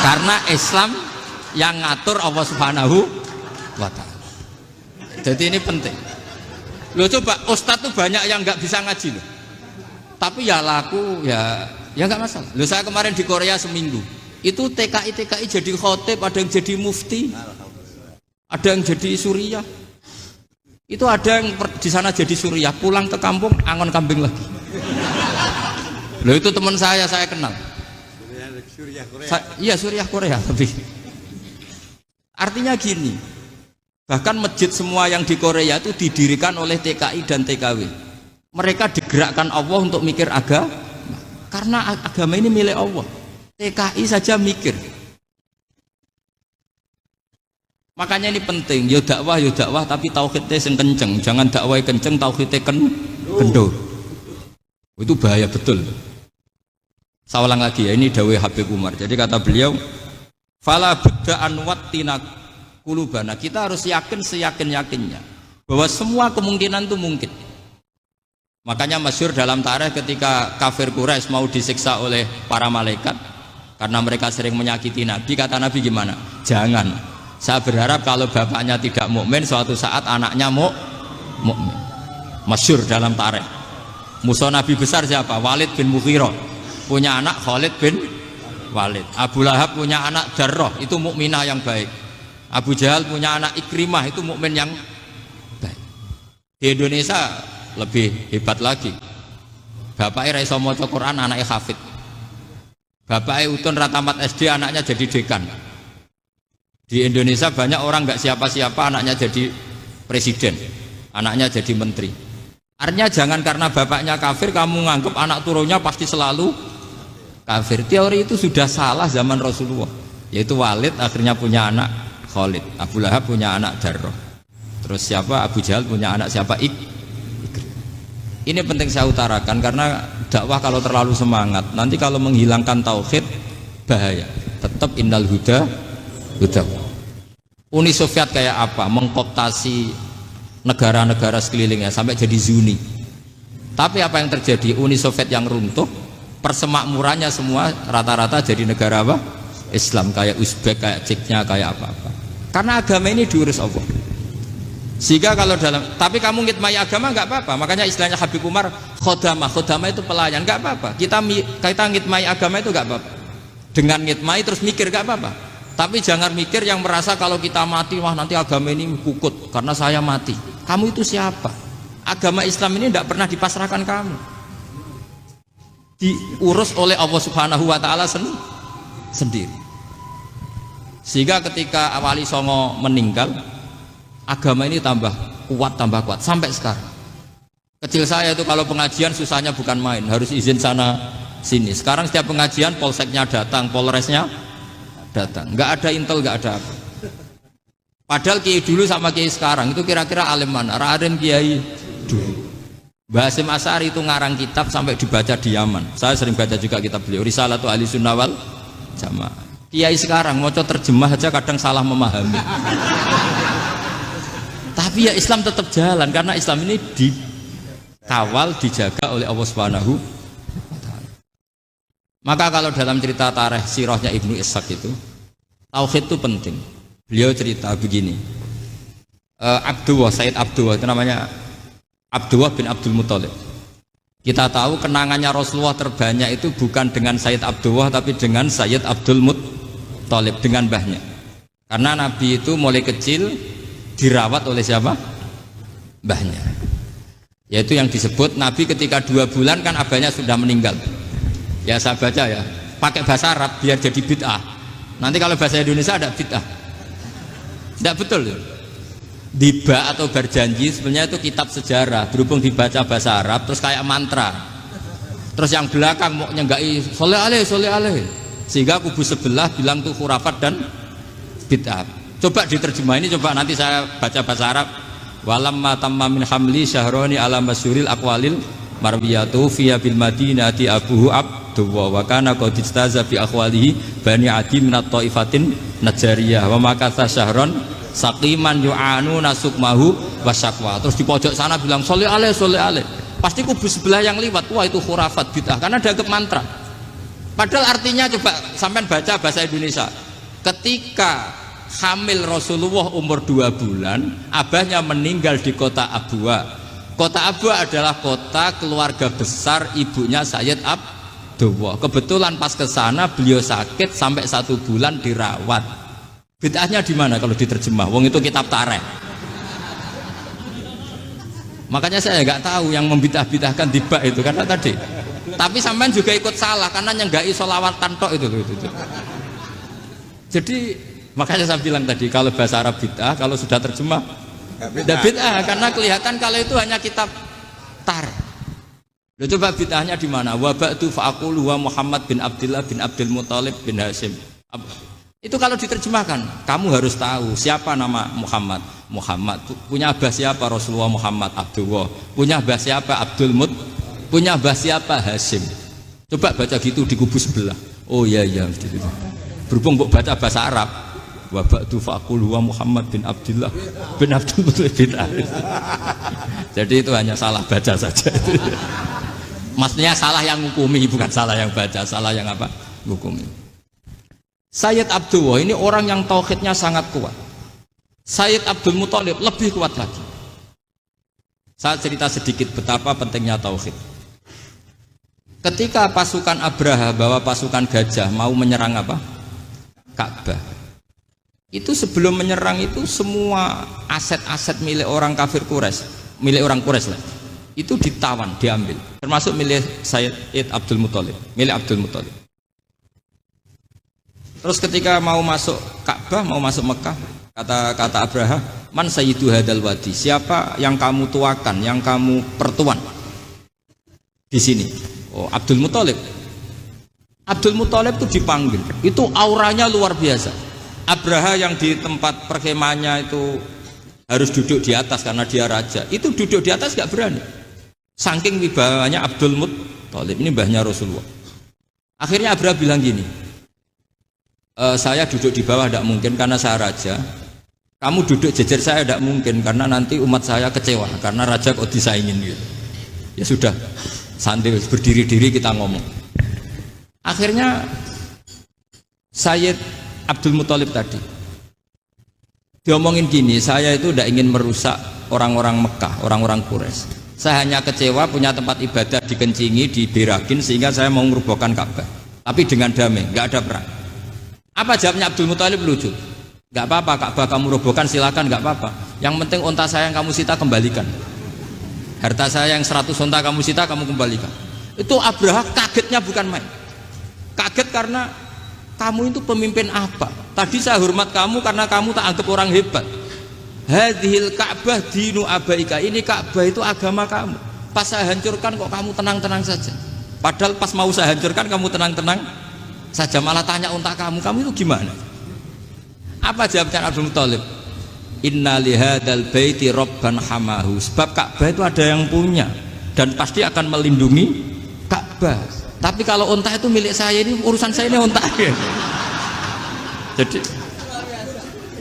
Karena Islam yang ngatur Allah Subhanahu wa ta'ala. Jadi ini penting. Loh coba ustadz tuh banyak yang nggak bisa ngaji loh. Tapi ya laku ya nggak masalah. Loh saya kemarin di Korea seminggu. Itu TKI jadi khotib, ada yang jadi mufti, ada yang jadi suriah. Itu ada yang di sana jadi suriah, pulang ke kampung angon kambing lagi. Loh itu teman saya kenal. Iya suriah Korea tapi. Artinya gini, bahkan masjid semua yang di Korea itu didirikan oleh TKI dan TKW. Mereka digerakkan Allah untuk mikir agama, karena agama ini milik Allah. TKI saja mikir. Makanya ini penting, yo dakwah tapi tauhidnya sing kenceng, jangan dakwah kenceng tauhidnya kendor. Itu bahaya betul. Saya ulang lagi ya, ini dawuh Habib Umar. Jadi kata beliau, fala budda an wattina qulubana. Kita harus yakin seyakin-yakinnya bahwa semua kemungkinan itu mungkin. Makanya masyhur dalam tarikh ketika kafir Quraisy mau disiksa oleh para malaikat karena mereka sering menyakiti Nabi, kata Nabi gimana? Jangan. Saya berharap kalau bapaknya tidak mukmin, suatu saat anaknya mukmin. Masyhur dalam tarikh. Musuh Nabi besar siapa? Walid bin Mughirah. Punya anak Khalid bin Walid. Abu Lahab punya anak Darrah, itu mukminah yang baik. Abu Jahal punya anak Ikrimah, itu mukmin yang baik. Di Indonesia lebih hebat lagi. Bapaknya ra iso maca Quran, anaknya hafid. Bapaknya utun ratamat SD, anaknya jadi dekan. Di Indonesia banyak orang nggak siapa-siapa, anaknya jadi presiden, anaknya jadi menteri. Artinya jangan karena bapaknya kafir kamu nganggap anak turunnya pasti selalu kafir. Teori itu sudah salah zaman Rasulullah. Yaitu Walid akhirnya punya anak Khalid, Abu Lahab punya anak Darrah. Terus siapa? Abu Jahal punya anak siapa? Ini penting saya utarakan karena dakwah kalau terlalu semangat, nanti kalau menghilangkan tauhid bahaya. Tetap innal huda. Uni Soviet kayak apa? Mengkooptasi negara-negara sekelilingnya sampai jadi Zuni. Tapi apa yang terjadi? Uni Soviet yang runtuh, persemakmurannya semua rata-rata jadi negara apa? Islam, kayak Uzbek, kayak Ceknya, kayak apa-apa. Karena agama ini diurus Allah. Sehingga kalau tapi kamu ngitmai agama nggak apa-apa. Makanya istilahnya Habib Umar khodamah itu pelayan, nggak apa-apa. Kita ngitmai agama itu nggak apa-apa. Dengan ngitmai terus mikir nggak apa-apa. Tapi jangan mikir yang merasa kalau kita mati, wah nanti agama ini kukut karena saya mati. Kamu itu siapa? Agama Islam ini tidak pernah dipasrahkan kamu. Diurus oleh Allah Subhanahu wa ta'ala sendiri. Sehingga ketika Wali Songo meninggal, agama ini tambah kuat sampai sekarang. Kecil saya itu kalau pengajian susahnya bukan main, harus izin sana sini. Sekarang setiap pengajian polseknya datang, polresnya datang, nggak ada intel, nggak ada apa. Padahal kiai dulu sama kiai sekarang itu kira-kira alim mana? Raden kiai dulu. Mbah Hasyim Asy'ari itu ngarang kitab sampai dibaca di Yaman. Saya sering baca juga kitab beliau, Risalatu Ahli Sunnah wal Jamaah. Kiai sekarang mau terjemah aja kadang salah memahami. Tapi ya Islam tetap jalan karena Islam ini dikawal, dijaga oleh Allah Subhanahu wa ta'ala. Maka kalau dalam cerita tarikh sirahnya Ibnu Ishaq itu, tauhid itu penting. Beliau cerita begini, Sayyid Abdullah itu namanya Abdullah bin Abdul Muthalib. Kita tahu kenangannya Rasulullah terbanyak itu bukan dengan Sayyid Abdullah tapi dengan Sayyid Abdul Muthalib, dengan mbahnya. Karena Nabi itu mulai kecil dirawat oleh siapa? Mbahnya. Yaitu yang disebut Nabi ketika 2 bulan kan abahnya sudah meninggal. Ya saya baca ya, pakai bahasa Arab biar jadi bid'ah. Nanti kalau bahasa Indonesia ada bid'ah. Tidak betul ya? Diba atau berjanji sebenarnya itu kitab sejarah, berhubung dibaca bahasa Arab terus kayak mantra. Terus yang belakang mau nyenggai soleh aleh, sehingga kubu sebelah bilang tuh khurafat dan bid'ah. Coba diterjemah ini, coba nanti saya baca bahasa Arab. Walamma tamma min hamli syahroni ala masyuril aqwalil marwiyatu fiya bil madinati abuhu abdullah wa kana qad istaza fi akhwalihi bani adi minat taifatin najariyah wa makatha syahron saqiman yu'anu nasukmahu wasyakwa. Terus di pojok sana bilang soleh aleh, pasti kubu sebelah yang liwat, wah itu khurafat bid'ah karena dianggap mantra. Padahal artinya coba sampean baca bahasa Indonesia. Ketika hamil Rasulullah umur 2 bulan, abahnya meninggal di kota Abwa. Kota Abwa adalah kota keluarga besar ibunya Sayyid Abdullah. Kebetulan pas ke sana beliau sakit sampai 1 bulan dirawat. Bid'ahnya di mana kalau diterjemah? Wong itu kitab tarikh. Makanya saya nggak tahu yang membidah-bidahkan tiba itu karena tadi. Tapi sampean juga ikut salah karena nyenggai sholawatan tok itu. Jadi makanya saya bilang tadi kalau bahasa Arab bid'ah, kalau sudah terjemah tidak bid'ah karena kelihatan kalau itu hanya kitab tar. Lalu coba bid'ahnya di mana? Wa ba'du fa'aqulu wa Muhammad bin Abdullah bin Abdul Muthalib bin Hashim. Itu kalau diterjemahkan, kamu harus tahu siapa nama Muhammad. Muhammad punya abah siapa? Rasulullah Muhammad Abdullah. Punya abah siapa? Abdul Mut. Punya abah siapa? Hashim. Coba baca gitu di kubu sebelah. Oh iya gitu. Berhubung kok baca bahasa Arab. Wa ba'du fa'aqulu wa Muhammad bin Abdullah bin Abdul Muthalib bin Hashim. Jadi itu hanya salah baca saja. Maksudnya salah yang ngukumi, bukan salah yang baca, salah yang apa? Ngukumi. Sayyid Abdullah ini orang yang tauhidnya sangat kuat. Sayyid Abdul Muthalib lebih kuat lagi. Saya cerita sedikit betapa pentingnya tauhid. Ketika pasukan Abraha bawa pasukan gajah mau menyerang apa? Ka'bah. Itu sebelum menyerang itu semua aset-aset milik orang kafir Quraisy, milik orang Quraisy lah. Itu ditawan, diambil. Termasuk milik Sayyid Abdul Muthalib, milik Abdul Muthalib. Terus ketika mau masuk Ka'bah, mau masuk Mekah, kata Abraha, man sayyidu hadal wadi, siapa yang kamu tuakan, yang kamu pertuan di sini? Oh, Abdul Muthalib. Abdul Muthalib itu dipanggil, itu auranya luar biasa. Abraha yang di tempat perkemahannya itu harus duduk di atas karena dia raja, itu duduk di atas gak berani, saking wibawanya Abdul Muthalib, ini mbahnya Rasulullah. Akhirnya Abraha bilang gini, saya duduk di bawah tidak mungkin karena saya raja, kamu duduk jejer saya tidak mungkin karena nanti umat saya kecewa karena raja kok disaingin gitu. Ya sudah, santai berdiri-diri kita ngomong. Akhirnya Sayyid Abdul Muthalib tadi diomongin gini, saya itu tidak ingin merusak orang-orang Mekah, orang-orang Quraisy. Saya hanya kecewa punya tempat ibadah dikencingi, diberakin sehingga saya mau merubuhkan Ka'bah, tapi dengan damai, nggak ada perang. Apa jawabnya Abdul Muthalib? Lucu. Nggak apa-apa Ka'bah kamu robohkan, silakan, nggak apa-apa. Yang penting unta saya yang kamu sita kembalikan. Harta saya yang 100 unta kamu sita kamu kembalikan. Itu Abraha kagetnya bukan main. Kaget karena kamu itu pemimpin apa? Tadi saya hormat kamu karena kamu tak anggap orang hebat. Hadhil Ka'bah dinu abaika, ini Ka'bah itu agama kamu. Pas saya hancurkan kok kamu tenang-tenang saja. Padahal pas mau saya hancurkan kamu tenang-tenang saja, malah tanya unta kamu itu gimana? Apa jawabnya Abdul Muthalib? Inna lihadal baiti robban hamahu, sebab Ka'bah itu ada yang punya dan pasti akan melindungi Ka'bah. Tapi kalau unta itu milik saya, ini urusan saya, ini unta.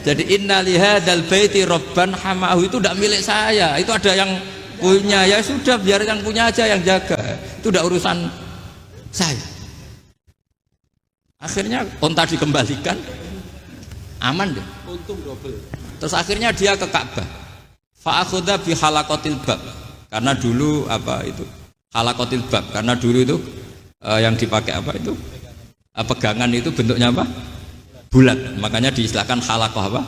Jadi inna lihadal baiti robban hamahu itu tidak milik saya, itu ada yang punya. Ya sudah, biar yang punya aja yang jaga, itu tidak urusan saya. Akhirnya unta dikembalikan, aman deh, untung double. Terus akhirnya dia ke Ka'bah, fa'akhudha bi halaqatil bab, karena dulu apa itu halaqatil bab, karena dulu itu yang dipakai apa itu pegangan itu bentuknya apa, bulat, makanya diistilahkan halaqah apa,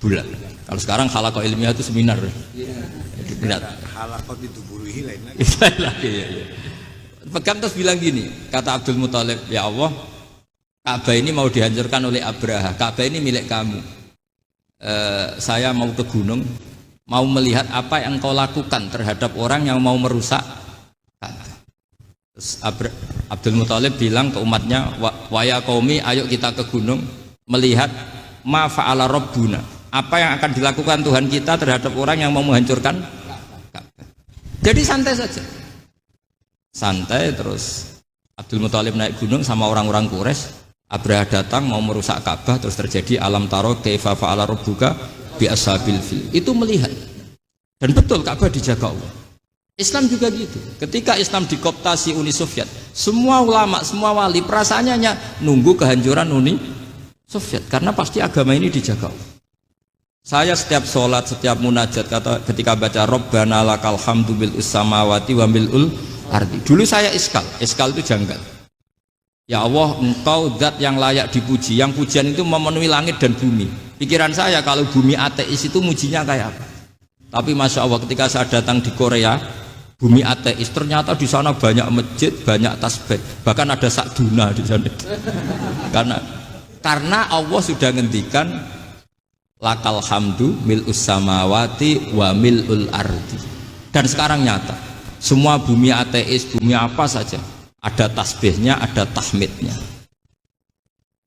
bulat. Kalau sekarang halaqah ilmiah itu seminar, jadi bulat. Halaqah itu buruhi lain lagi. Pegang terus bilang gini, kata Abdul Muthalib, ya Allah, Ka'bah ini mau dihancurkan oleh Abraha, Ka'bah ini milik kamu. Saya mau ke gunung, mau melihat apa yang kau lakukan terhadap orang yang mau merusak Ka'bah. Terus Abdul Muthalib bilang ke umatnya, wa ya qaumi, ayo kita ke gunung melihat ma fa'ala rabbuna, apa yang akan dilakukan Tuhan kita terhadap orang yang mau menghancurkan Ka'bah. Jadi santai saja, santai. Terus Abdul Muthalib naik gunung sama orang-orang Quraisy. Abraha datang mau merusak Ka'bah, terus terjadi alam taro kaifa fa'ala rabbuka bi ashabil fil. Itu melihat. Dan betul Ka'bah dijaga Allah. Islam juga gitu. Ketika Islam dikooptasi Uni Soviet, Semua ulama, semua wali perasaannya hanya nunggu kehancuran Uni Soviet karena pasti agama ini dijaga. Saya setiap sholat, setiap munajat ketika baca Rabbana lakal hamdu bil samawati wa mil'ul ardi. Dulu saya iskal itu janggal. Ya Allah, engkau zat yang layak dipuji, yang pujian itu memenuhi langit dan bumi. Pikiran saya kalau bumi ateis itu mujinya kayak apa? Tapi masya Allah ketika saya datang di Korea, bumi ateis ternyata di sana banyak masjid, banyak tasbih, bahkan ada sakduna di sana. Karena Allah sudah ngendikan lakal hamdu mil'us samawati wa mil'ul ardi. Dan sekarang nyata, semua bumi ateis, bumi apa saja ada tasbihnya, ada tahmidnya.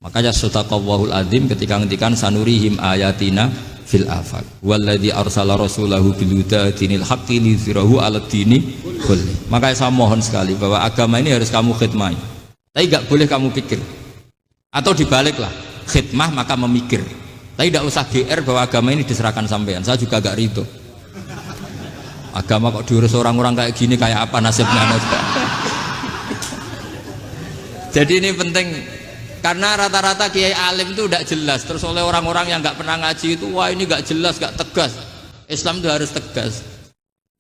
Makanya sadaqallahul adzim ketika ngendikan sanurihim ayatina fil afaq walladzi arsala rasulahu bil huda dinil haqqi liyuzhirahu 'alad dini kulli. Makanya saya mohon sekali bahwa agama ini harus kamu khidmah. Tapi enggak boleh kamu pikir. Atau dibaliklah, khidmah maka memikir. Tapi tidak usah GR bahwa agama ini diserahkan sampean. Saya juga agak ridho. Agama kok diurus orang-orang kayak gini, kayak apa nasibnya? Jadi ini penting karena rata-rata kiai alim itu tidak jelas. Terus oleh orang-orang yang nggak pernah ngaji itu, wah ini nggak jelas, nggak tegas. Islam itu harus tegas.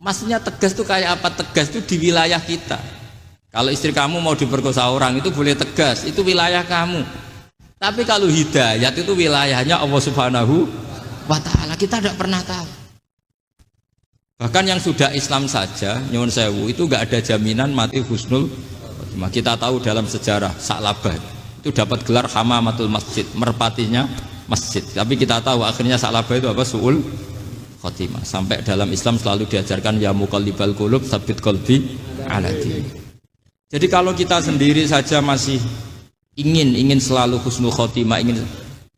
Maksudnya tegas itu kayak apa? Tegas itu di wilayah kita. Kalau istri kamu mau diperkosa orang itu boleh tegas, itu wilayah kamu. Tapi kalau hidayat itu wilayahnya Allah Subhanahu wa Ta'ala, kita tidak pernah tahu. Bahkan yang sudah Islam saja, nyuwun sewu, itu nggak ada jaminan mati husnul. Kita tahu dalam sejarah Sa'labah itu dapat gelar hamamatul masjid, merpatinya masjid. Tapi kita tahu akhirnya Sa'labah itu apa? Su'ul khotimah. Sampai dalam Islam selalu diajarkan ya muqallibal qulub tsabbit qalbi ala dinik. Jadi kalau kita sendiri saja masih ingin selalu husnul khotimah,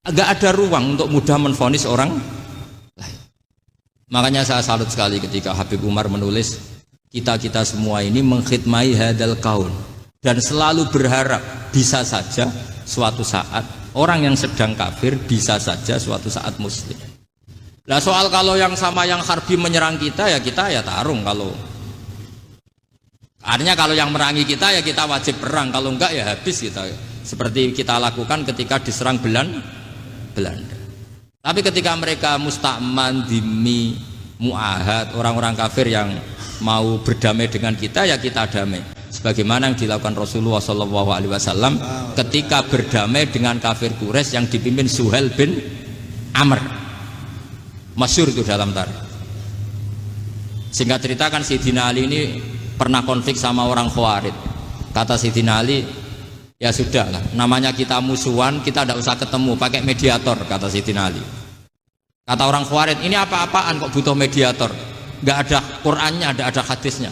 agak ada ruang untuk mudah menvonis orang lain. Makanya saya salut sekali ketika Habib Umar menulis kita semua ini mengkhidmati hadal kaun dan selalu berharap bisa saja suatu saat orang yang sedang kafir bisa saja suatu saat muslim. Nah soal kalau yang sama yang harbi menyerang kita ya tarung. Kalau artinya kalau yang merangi kita ya kita wajib perang, kalau enggak ya habis kita. Seperti kita lakukan ketika diserang Belanda. Tapi ketika mereka musta'man, dhimmi, mu'ahad, orang-orang kafir yang mau berdamai dengan kita ya kita damai. Sebagaimana yang dilakukan Rasulullah SAW ketika berdamai dengan kafir Quraisy yang dipimpin Suhail bin Amr. Masyhur itu dalam tarikh. Singkat cerita kan Sayyidina Ali ini pernah konflik sama orang Khawarij. Kata Sayyidina Ali, ya sudah lah, namanya kita musuhan, kita tidak usah ketemu, pakai mediator, kata Sayyidina Ali. Kata orang Khawarij, ini apa-apaan kok butuh mediator? Nggak ada Qur'annya, ada hadisnya.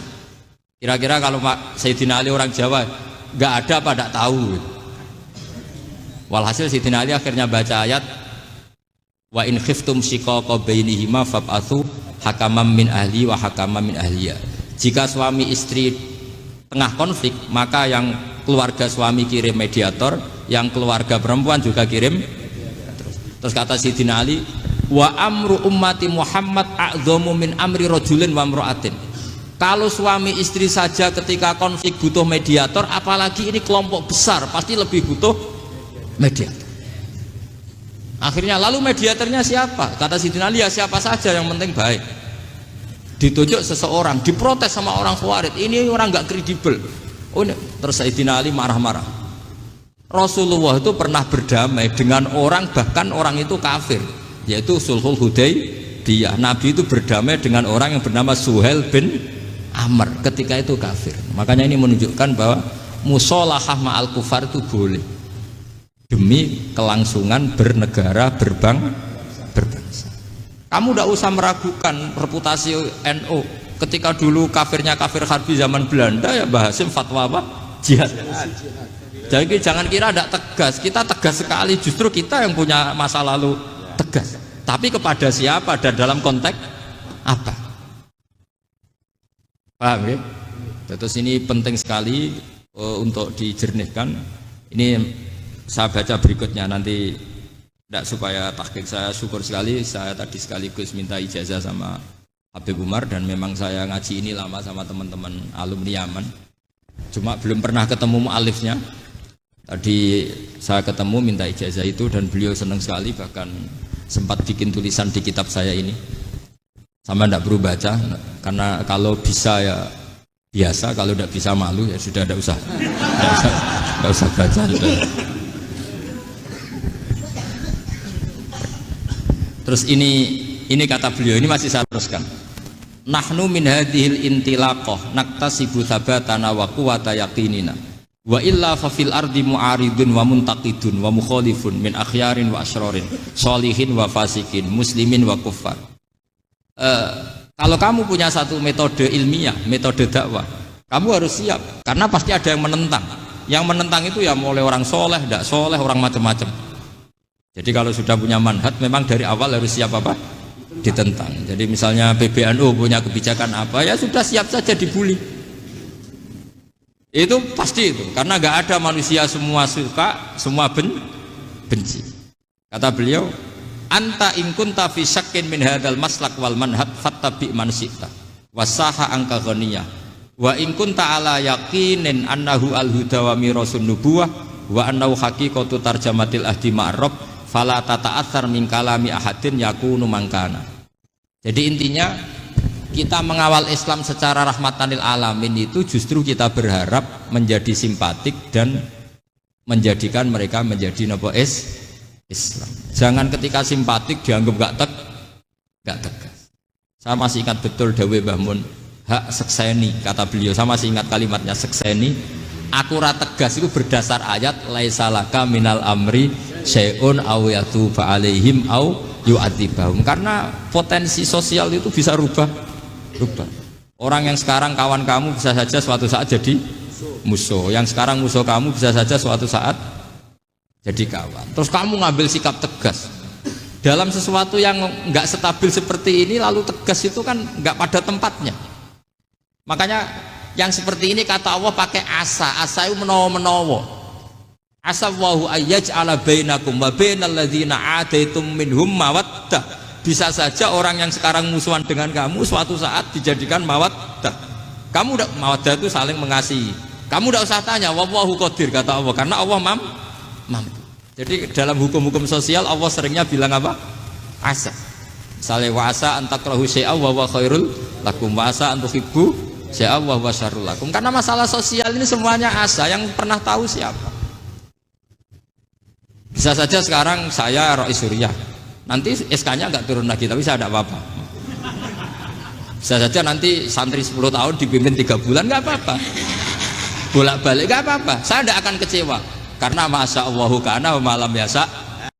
Kira-kira kalau Pak Sayyidina Ali orang Jawa, nggak ada apa tidak tahu. Walhasil Sayyidina Ali akhirnya baca ayat wa in khiftum shiqaqa bainihima fab'atsu hakaman min ahli wa hakaman min ahliya. Jika suami istri tengah konflik, maka yang keluarga suami kirim mediator, yang keluarga perempuan juga kirim. Terus kata Sayyidina Ali, wa amru ummati Muhammad a'dhamu min amri rajulin wa imra'atin. Kalau suami istri saja ketika konflik butuh mediator, apalagi ini kelompok besar pasti lebih butuh mediator. Akhirnya lalu mediatornya siapa? Kata Sayyidina Ali, ya siapa saja yang penting baik. Ditunjuk seseorang, diprotes sama orang Khawarij, ini orang nggak kredibel. Oh, terus Sayyidina Ali marah-marah. Rasulullah itu pernah berdamai dengan orang, bahkan orang itu kafir, yaitu Sulhul Hudaybiyah. Nabi itu berdamai dengan orang yang bernama Suhail bin Amr ketika itu kafir. Makanya ini menunjukkan bahwa musolahah ma'al kufar itu boleh demi kelangsungan bernegara, berbangsa. Kamu tidak usah meragukan reputasi NU. Ketika dulu kafirnya kafir harbi zaman Belanda, ya Mbah Hasim fatwa apa? Jihad. Jadi jangan kira tidak tegas. Kita tegas sekali, justru kita yang punya masa lalu tegas. Tapi kepada siapa dan dalam konteks apa? Paham ya? Terus ini penting sekali untuk dijernihkan. Ini saya baca berikutnya nanti, tidak supaya tahqiq. Saya syukur sekali, saya tadi sekaligus minta ijazah sama Habib Umar, dan memang saya ngaji ini lama sama teman-teman alumni Yaman. cuma belum pernah ketemu mu'alifnya. Tadi saya ketemu minta ijazah itu dan beliau senang sekali, bahkan sempat bikin tulisan di kitab saya ini. Sama tidak perlu baca, karena kalau bisa ya biasa, kalau tidak bisa malu ya sudah, tidak usah baca sudah. Terus ini kata beliau, ini masih saya teruskan. Nahnu min hadhil intilaqah naktasibu thabatana wa quwwata yaqinina wa illa fa fil ardi mu'aridun wa muntaqidun wa mukhalifun min akhyarin wa asyrarin sholihin wa fasikin muslimin wa kuffar. Kalau kamu punya satu metode ilmiah, metode dakwah, kamu harus siap, karena pasti ada yang menentang. Yang menentang itu ya mulai orang soleh, tidak soleh, orang macam-macam. Jadi kalau sudah punya manhaj, memang dari awal harus siap apa? Ditentang. Jadi misalnya PBNU punya kebijakan apa, ya sudah siap saja dibully. Itu pasti itu, karena nggak ada manusia semua suka, semua benci. Kata beliau, anta in kunta fi syakkin min hadzal maslak wal manhaj fattabi man syi'ta wasaha angka ghaniyah wa in kunta ala yaqinin annahu al huda wa mirasun nubuwah wa annahu haqiqatu tarjamatil ahdi ma'rab fala tata'atsar min kalami ahadin yakunu mangkana. Jadi intinya kita mengawal Islam secara rahmatanil alamin itu justru kita berharap menjadi simpatik dan menjadikan mereka menjadi napa Islam. Jangan ketika simpatik dianggap gak tegas. Saya masih ingat betul dawuh Mbah Mun, hak sekseni, kata beliau. Saya masih ingat kalimatnya, sekseni. Akurat tegas itu berdasar ayat laisalaka minal amri syai'un aw yatuba alaihim aw yu'adzibahum. Karena potensi sosial itu bisa rubah. Orang yang sekarang kawan kamu bisa saja suatu saat jadi musuh. Yang sekarang musuh kamu bisa saja suatu saat jadi kawan. Terus kamu ngambil sikap tegas dalam sesuatu yang nggak stabil seperti ini, lalu tegas itu kan nggak pada tempatnya. Makanya yang seperti ini kata Allah pakai asa itu menawa-menawa. Asa wahu ayyaj'ala bainakum wa bainal ladzina ataitum minhum mawaddah. Bisa saja orang yang sekarang musuhan dengan kamu suatu saat dijadikan mawaddah. Kamu udah mawaddah itu saling mengasihi. Kamu udah usah tanya, wallahu qadir, kata Allah, karena Allah mampu. Jadi dalam hukum-hukum sosial Allah seringnya bilang apa? Asa. Misalnya wa asa an takrahu syai'a wa huwa khairul lakum wa asa an tuhibbu syai'a wa huwa syarrul lakum. Karena masalah sosial ini semuanya asa, yang pernah tahu siapa? Bisa saja sekarang saya Rois Suriah, nanti SK-nya nggak turun lagi, tapi saya tidak apa-apa. Bisa saja nanti santri 10 tahun dipimpin 3 bulan, nggak apa-apa. Bolak-balik nggak apa-apa, saya tidak akan kecewa. Karena masya Allahu kana wa malam biasa